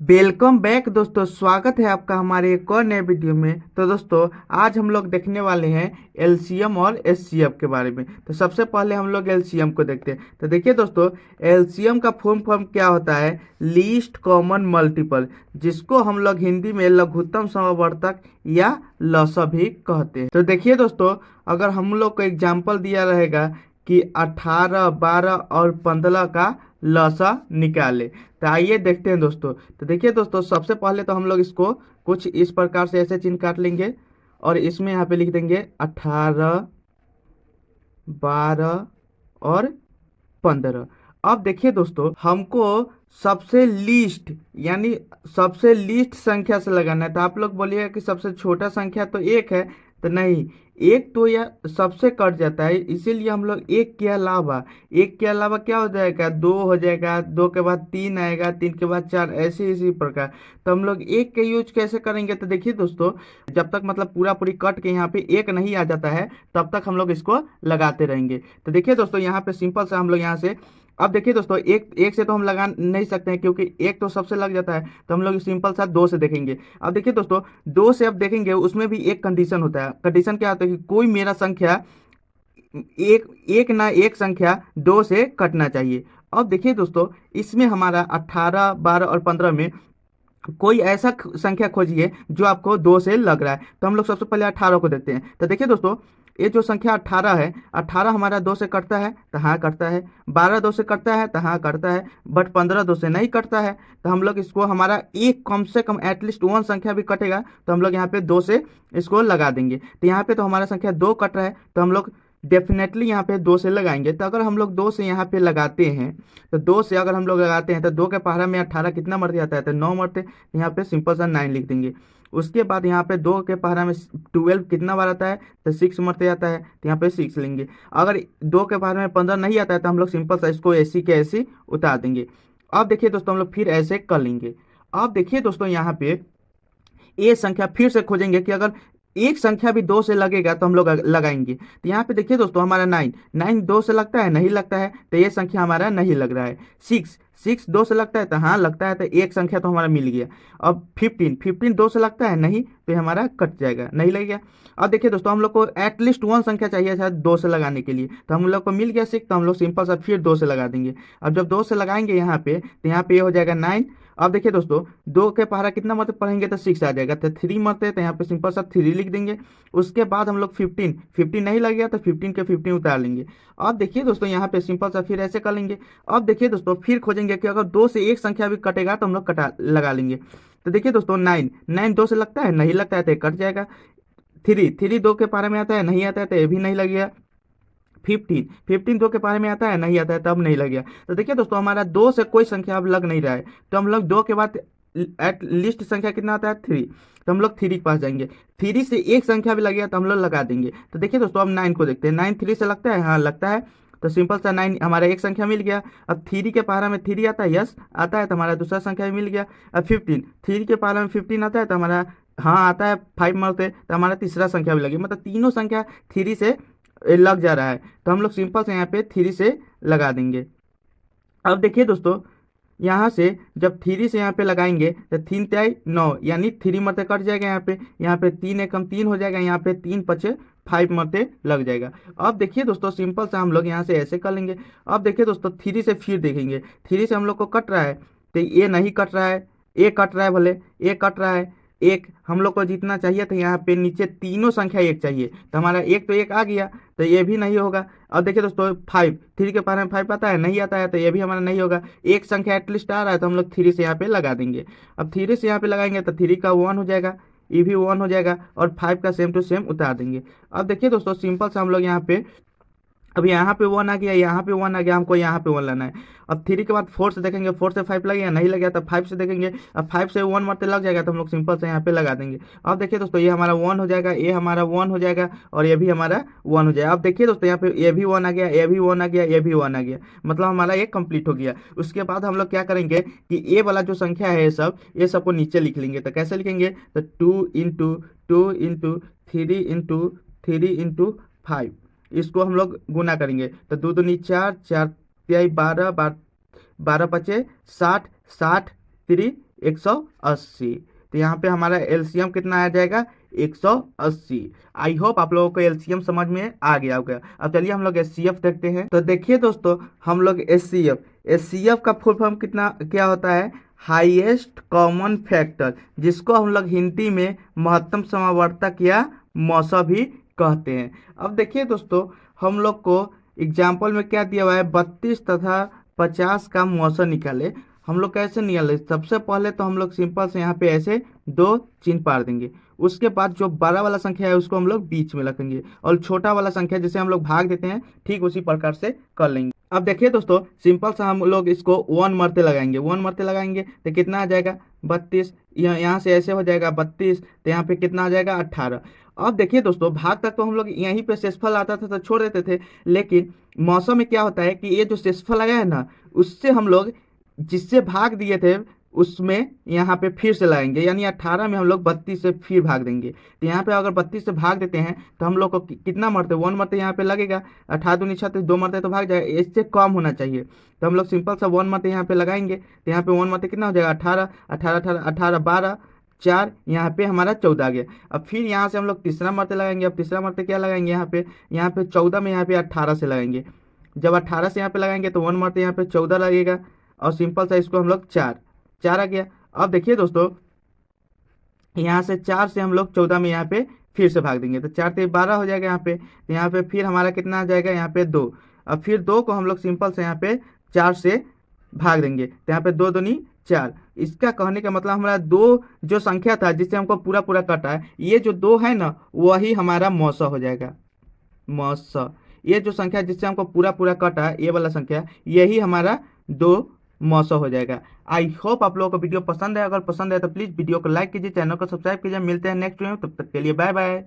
Welcome back दोस्तों, स्वागत है आपका हमारे एक और नए वीडियो में। तो दोस्तों आज हम लोग देखने वाले हैं एलसीएम और एचसीएफ के बारे में। तो सबसे पहले हम लोग एलसीएम को देखते हैं। तो देखिए दोस्तों, एलसीएम का फुल फॉर्म क्या होता है? लीस्ट कॉमन मल्टीपल, जिसको हम लोग हिंदी में लघुत्तम समवर्तक या लसा भी कहते हैं। तो देखिए दोस्तों, अगर हम लोग को एग्जाम्पल दिया रहेगा कि 18, 12 और 15 का लसा निकाले, तो आइए देखते हैं दोस्तों। तो देखिए दोस्तों, सबसे पहले तो हम लोग इसको कुछ इस प्रकार से ऐसे चिन्ह काट लेंगे और इसमें यहाँ पे लिख देंगे 18, 12 और 15। अब देखिए दोस्तों, हमको सबसे लीस्ट यानी सबसे लीस्ट संख्या से लगाना है। तो आप लोग बोलिएगा कि सबसे छोटा संख्या तो एक है, तो नहीं, एक तो यह सबसे कट जाता है, इसीलिए हम लोग एक के अलावा क्या हो जाएगा? दो हो जाएगा, दो के बाद तीन आएगा, तीन के बाद चार, ऐसे इसी प्रकार। तो हम लोग एक के यूज कैसे करेंगे? तो देखिए दोस्तों, जब तक मतलब पूरा पूरी कट के यहाँ पे एक नहीं आ जाता है तब तक हम लोग इसको लगाते रहेंगे। तो देखिए दोस्तों, यहाँ पे सिंपल से हम लोग यहाँ से, अब देखिए दोस्तों, एक एक से तो हम लगा नहीं सकते हैं क्योंकि एक तो सबसे लग जाता है, तो हम लोग सिंपल सा दो से देखेंगे। अब देखिए दोस्तों, दो से अब देखेंगे, उसमें भी एक कंडीशन होता है। कंडीशन क्या होता है कि कोई मेरा संख्या एक एक ना एक संख्या दो से कटना चाहिए। अब देखिए दोस्तों, इसमें हमारा 18, 12 और 15 में कोई ऐसा संख्या खोजिए जो आपको दो से लग रहा है। तो हम लोग सबसे पहले 18 को देखते हैं। तो देखिए दोस्तों, ये जो संख्या 18 है, 18 हमारा दो से कटता है, तो हाँ कटता है। 12 दो से कटता है, तो हाँ कटता है। बट 15 दो से नहीं कटता है। तो हम लोग इसको, हमारा एक कम से कम एटलीस्ट वन संख्या भी कटेगा, तो हम लोग यहाँ पे दो से इसको लगा देंगे। तो यहाँ पे तो हमारा संख्या दो कट रहा है, तो हम लोग डेफिनेटली यहाँ पे दो से लगाएंगे। तो अगर हम लोग दो से यहाँ पे लगाते हैं, तो दो से अगर हम लोग लगाते हैं तो दो के पहाड़ा में 18 कितना मर जाता है? तो 9 मरते। यहाँ पे सिंपल सा 9 लिख देंगे। उसके बाद यहाँ पे दो के पहाड़ा में 12 कितना बार आता है? तो 6 मरते आता है, तो यहाँ पे 6 लेंगे। अगर दो के पहाड़ा में 15 नहीं आता है तो हम लोग सिंपल सा इसको ऐसी के ऐसी उतार देंगे। अब देखिए दोस्तों, हम लोग फिर ऐसे कर लेंगे। अब देखिए दोस्तों, यहाँ पे ये संख्या फिर से खोजेंगे कि अगर एक संख्या भी दो से लगेगा तो हम लोग लगाएंगे। तो यहाँ पे देखिए दोस्तों, हमारा 9, 9 दो से लगता है? नहीं लगता है, तो ये संख्या हमारा नहीं लग रहा है। 6, 6 दो से लगता है? तो हाँ लगता है, तो एक संख्या तो हमारा मिल गया। अब 15, 15 दो से लगता है? नहीं, तो ये हमारा कट जाएगा, नहीं लग गया। अब देखिए दोस्तों, हम लोग को एटलीस्ट वन संख्या चाहिए शायद दो से लगाने के लिए, तो हम लोग को मिल गया 6, तो हम लोग सिंपल सा फिर दो से लगा देंगे। अब जब दो से लगाएंगे यहाँ पे, तो यहाँ पे ये हो जाएगा 9। अब देखिए दोस्तों, दो के पहाड़ा कितना मरते पढ़ेंगे तो 6 आ जाएगा, तो 3 मरते, तो यहाँ पे सिंपल सा 3 लिख देंगे। उसके बाद हम लोग 15, 15 नहीं लग गया तो 15 के 15 उतार लेंगे। अब देखिए दोस्तों, यहाँ पे सिंपल सा फिर ऐसे कर लेंगे। अब देखिए दोस्तों, फिर खोजेंगे कि अगर दो से एक संख्या भी कटेगा तो हम लोग कटा लगा लेंगे। तो देखिए दोस्तों, 9, 9 दो से लगता है? नहीं लगता है, तो ये कट जाएगा। 3, 3 दो के पारे में आता है? नहीं आता है, तो ये भी नहीं लगेगा। 15, 15 दो के पारे में आता है? नहीं आता है, तब नहीं लग गया। तो देखिए दोस्तों, हमारा दो से कोई संख्या अब लग नहीं रहा है, तो हम लोग दो के बाद एट लिस्ट संख्या कितना आता है? 3, तो हम लोग 3 के पास जाएंगे। 3 से एक संख्या भी लग गया तो हम लोग लगा देंगे। तो देखिए दोस्तों, अब 9 को देखते हैं। 9 3 से लगता है? हाँ लगता है, तो सिंपल सा 9 हमारा एक संख्या मिल गया। अब 3 के पहाड़ा में 3 आता है? यस आता है, तो हमारा दूसरा संख्या भी मिल गया। अब 15, 3 के पहाड़ा में 15 आता है, तो हमारा हाँ आता है, 5 मरते, तो हमारा तीसरा संख्या भी लगी। मतलब तीनों संख्या 3 से लग जा रहा है, तो हम लोग सिंपल से यहाँ पे 3 से लगा देंगे। अब देखिए दोस्तों, यहाँ से जब 3 से यहाँ पे लगाएंगे तो 3 त्याई 9, यानी 3 मरते कट जाएगा। यहाँ पे 3 एकम 3 हो जाएगा, यहाँ पे 3 पचे 5 मरते लग जाएगा। अब देखिए दोस्तों, सिंपल से हम लोग यहाँ से ऐसे कर लेंगे। अब देखिए दोस्तों, 3 से फिर देखेंगे, 3 से हम लोग को कट रहा है, तो ये नहीं कट रहा है, ये कट रहा है, भले ये कट रहा है। एक हम लोग को जितना चाहिए था, यहाँ पे नीचे तीनों संख्या एक चाहिए, तो हमारा एक तो एक आ गया, तो ये भी नहीं होगा। अब देखिए दोस्तों, 5, 3 के पारे में 5 आता है? नहीं आता है, तो ये भी हमारा नहीं होगा। एक संख्या एटलीस्ट आ रहा है, तो हम लोग 3 से यहाँ पे लगा देंगे। अब 3 से यहाँ पे लगाएंगे तो 3 का 1 हो जाएगा, ये भी 1 हो जाएगा, और 5 का सेम टू सेम उतार देंगे। अब देखिए दोस्तों, सिंपल से हम लोग यहाँ पे, अब यहाँ पे 1 आ गया, यहाँ पे 1 आ गया, हमको यहाँ पे 1 लाना है। अब 3 के बाद 4 से देखेंगे, 4 से 5 लग गया? नहीं लग गया, तो 5 से देखेंगे, अब 5 से 1 मरते लग जाएगा, तो हम लोग सिंपल से यहाँ पे लगा देंगे। अब देखिए दोस्तों, ये हमारा 1 हो जाएगा, ये हमारा 1 हो जाएगा, और ये भी हमारा 1 हो जाएगा। अब देखिए दोस्तों, यहाँ पे ये भी 1 आ गया, ये भी 1 आ गया, ये भी 1 आ गया, मतलब हमारा ये कंप्लीट हो गया। उसके बाद हम लोग क्या करेंगे कि ये वाला जो संख्या है ये सबको नीचे लिख लेंगे। तो कैसे लिखेंगे? तो 2 इंटू 3 इंटू 5, इसको हम लोग गुना करेंगे। तो 2 दूनी 4, 4 तिहाई 12, 12 पचे 60, 60 3 180। तो यहाँ पे हमारा एलसीएम कितना आ जाएगा 180। आई होप आप लोगों को एलसीएम समझ में आ गया होगा। अब चलिए हम लोग एचसीएफ देखते हैं। तो देखिए दोस्तों, हम लोग एचसीएफ का फुल फॉर्म कितना क्या होता है, हाईएस्ट कॉमन फैक्टर, जिसको हम लोग हिंदी में महत्तम समावर्तक या मौसा भी कहते हैं। अब देखिए दोस्तों, हम लोग को एग्जाम्पल में क्या दिया हुआ है, 32 तथा 50 का मौसा निकाले। हम लोग कैसे निकाले, सबसे पहले तो हम लोग सिंपल से यहाँ पे ऐसे दो चिन्ह पार देंगे। उसके बाद जो बड़ा वाला संख्या है उसको हम लोग बीच में रखेंगे, और छोटा वाला संख्या जिसे हम लोग भाग देते हैं ठीक उसी प्रकार से कर लेंगे। अब देखिए दोस्तों, सिंपल सा हम लोग इसको 1 मरते लगाएंगे, 1 मरते लगाएंगे तो कितना आ जाएगा 32। यहाँ से ऐसे हो जाएगा 32, तो यहाँ पे कितना आ जाएगा 18। अब देखिए दोस्तों, भाग तक तो हम लोग यहीं पे शेषफल आता था तो छोड़ देते थे, लेकिन मौसम में क्या होता है कि ये जो शेषफल आया है ना, उससे हम लोग जिससे भाग दिए थे उसमें यहाँ पे फिर से लगाएंगे, यानी 18 में हम लोग 32 से फिर भाग देंगे। तो यहाँ पे अगर 32 से भाग देते हैं तो हम लोग को कितना मरते, 1 मरते यहाँ पे लगेगा, 18 दूनी 36, 2 मरते तो भाग जाएगा, इससे कम होना चाहिए। तो हम लोग सिंपल सा 1 मरते यहाँ पे लगाएंगे, तो यहाँ पे 1 मरते कितना हो जाएगा 18, 18 18 18 12 4, यहाँ पे हमारा 14 आ गया। अब फिर यहाँ से हम लोग तीसरा मरते लगाएंगे। अब तीसरा मरते क्या लगाएंगे, यहाँ पे 14 में यहाँ पे 18 से लगाएंगे। जब 18 से यहाँ पे लगाएंगे तो 1 मरते यहाँ पे 14 लगेगा, और सिंपल सा इसको हम लोग 4 आ गया। अब देखिए दोस्तों, यहाँ से 4 से हम लोग 14 में यहाँ पे फिर से भाग देंगे, तो 4 से 12 हो जाएगा यहाँ पे। तो यहाँ पे फिर हमारा कितना आ जाएगा, यहाँ पे 2। अब फिर 2 को हम लोग सिंपल से यहाँ पे 4 से भाग देंगे, तो यहाँ पे 2 दूनी 4। इसका कहने का मतलब हमारा 2 जो संख्या था जिससे हमको पूरा पूरा कटा है, ये जो 2 है ना वही हमारा मौसा हो जाएगा, मौसा। ये जो संख्या जिससे हमको पूरा पूरा कटा है, ये वाला संख्या, यही हमारा 2 मौसा हो जाएगा। आई होप आप लोगों को वीडियो पसंद है। अगर पसंद है तो प्लीज़ वीडियो को लाइक कीजिए, चैनल को सब्सक्राइब कीजिए। मिलते हैं नेक्स्ट वीडियो में, तब तक के लिए बाय बाय।